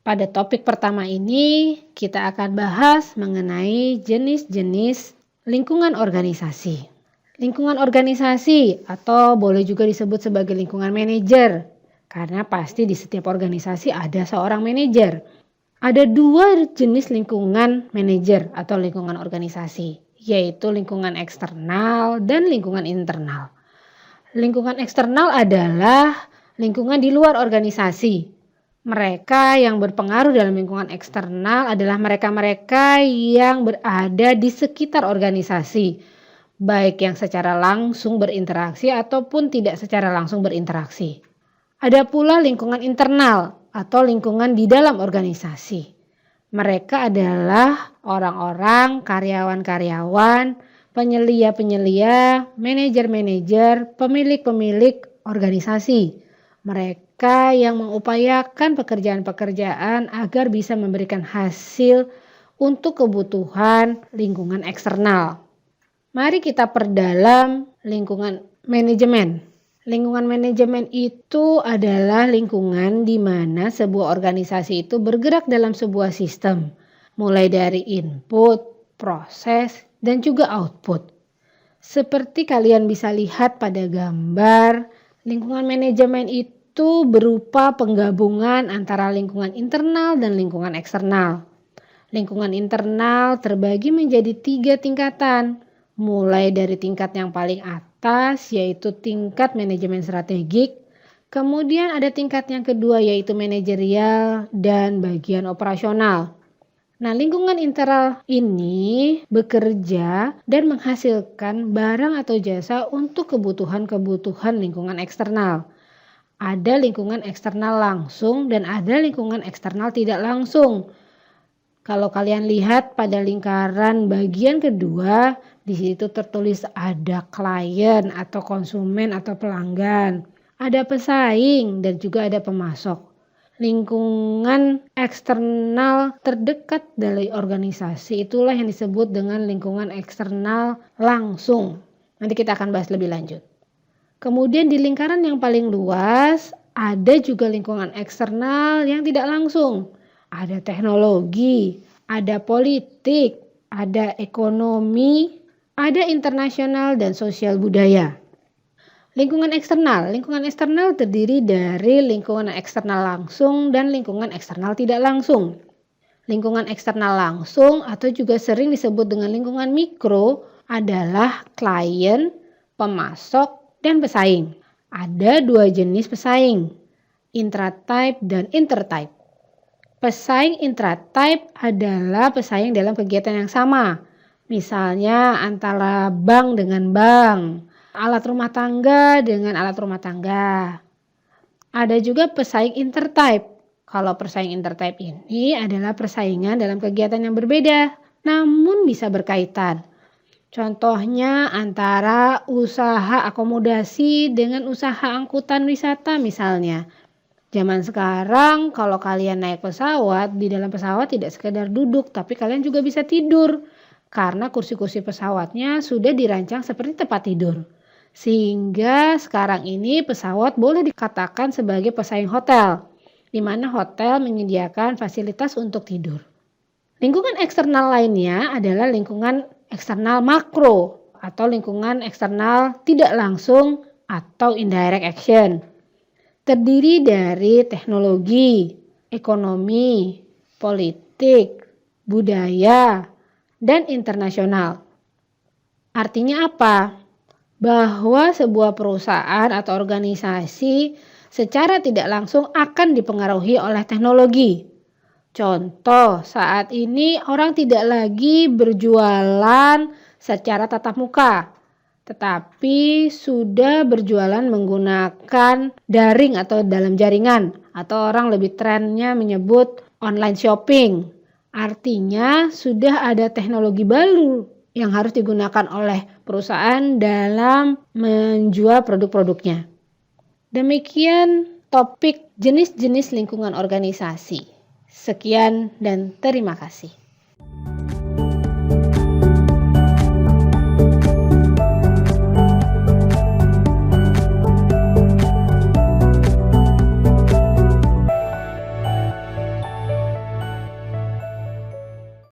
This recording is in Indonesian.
Pada topik pertama ini, kita akan bahas mengenai jenis-jenis lingkungan organisasi. Lingkungan organisasi atau boleh juga disebut sebagai lingkungan manajer, karena pasti di setiap organisasi ada seorang manajer. Ada dua jenis lingkungan manajer atau lingkungan organisasi, yaitu lingkungan eksternal dan lingkungan internal. Lingkungan eksternal adalah lingkungan di luar organisasi. Mereka yang berpengaruh dalam lingkungan eksternal adalah mereka-mereka yang berada di sekitar organisasi, baik yang secara langsung berinteraksi ataupun tidak secara langsung berinteraksi. Ada pula lingkungan internal atau lingkungan di dalam organisasi. Mereka adalah orang-orang, karyawan-karyawan, penyelia-penyelia, manajer-manajer, pemilik-pemilik organisasi. Mereka yang mengupayakan pekerjaan-pekerjaan agar bisa memberikan hasil untuk kebutuhan lingkungan eksternal. Mari kita perdalam lingkungan manajemen. Lingkungan manajemen itu adalah lingkungan di mana sebuah organisasi itu bergerak dalam sebuah sistem, mulai dari input, proses, dan juga output. Seperti kalian bisa lihat pada gambar, lingkungan manajemen itu berupa penggabungan antara lingkungan internal dan lingkungan eksternal. Lingkungan internal terbagi menjadi 3 tingkatan, mulai dari tingkat yang paling atas yaitu tingkat manajemen strategik, kemudian ada tingkat yang kedua yaitu manajerial dan bagian operasional. Nah, lingkungan internal ini bekerja dan menghasilkan barang atau jasa untuk kebutuhan-kebutuhan lingkungan eksternal. Ada lingkungan eksternal langsung dan ada lingkungan eksternal tidak langsung. Kalau kalian lihat pada lingkaran bagian kedua, di situ tertulis ada klien atau konsumen atau pelanggan, ada pesaing dan juga ada pemasok. Lingkungan eksternal terdekat dari organisasi itulah yang disebut dengan lingkungan eksternal langsung. Nanti kita akan bahas lebih lanjut. Kemudian di lingkaran yang paling luas ada juga lingkungan eksternal yang tidak langsung. Ada teknologi, ada politik, ada ekonomi, ada internasional dan sosial budaya. Lingkungan eksternal terdiri dari lingkungan eksternal langsung dan lingkungan eksternal tidak langsung. Lingkungan eksternal langsung atau juga sering disebut dengan lingkungan mikro adalah klien, pemasok, dan pesaing. Ada 2 jenis pesaing, intratype dan intertype. Pesaing intratype adalah pesaing dalam kegiatan yang sama, misalnya antara bank dengan bank, alat rumah tangga dengan alat rumah tangga. Ada juga pesaing intertype. Kalau pesaing intertype ini adalah persaingan dalam kegiatan yang berbeda, namun bisa berkaitan. Contohnya antara usaha akomodasi dengan usaha angkutan wisata misalnya. Zaman sekarang kalau kalian naik pesawat, di dalam pesawat tidak sekedar duduk, tapi kalian juga bisa tidur. Karena kursi-kursi pesawatnya sudah dirancang seperti tempat tidur. Sehingga sekarang ini pesawat boleh dikatakan sebagai pesaing hotel, di mana hotel menyediakan fasilitas untuk tidur. Lingkungan eksternal lainnya adalah lingkungan eksternal makro atau lingkungan eksternal tidak langsung atau indirect action. Terdiri dari teknologi, ekonomi, politik, budaya, dan internasional. Artinya apa? Bahwa sebuah perusahaan atau organisasi secara tidak langsung akan dipengaruhi oleh teknologi. Contoh, saat ini orang tidak lagi berjualan secara tatap muka, tetapi sudah berjualan menggunakan daring atau dalam jaringan, atau orang lebih trennya menyebut online shopping. Artinya sudah ada teknologi baru yang harus digunakan oleh perusahaan dalam menjual produk-produknya. Demikian topik jenis-jenis lingkungan organisasi. Sekian dan terima kasih.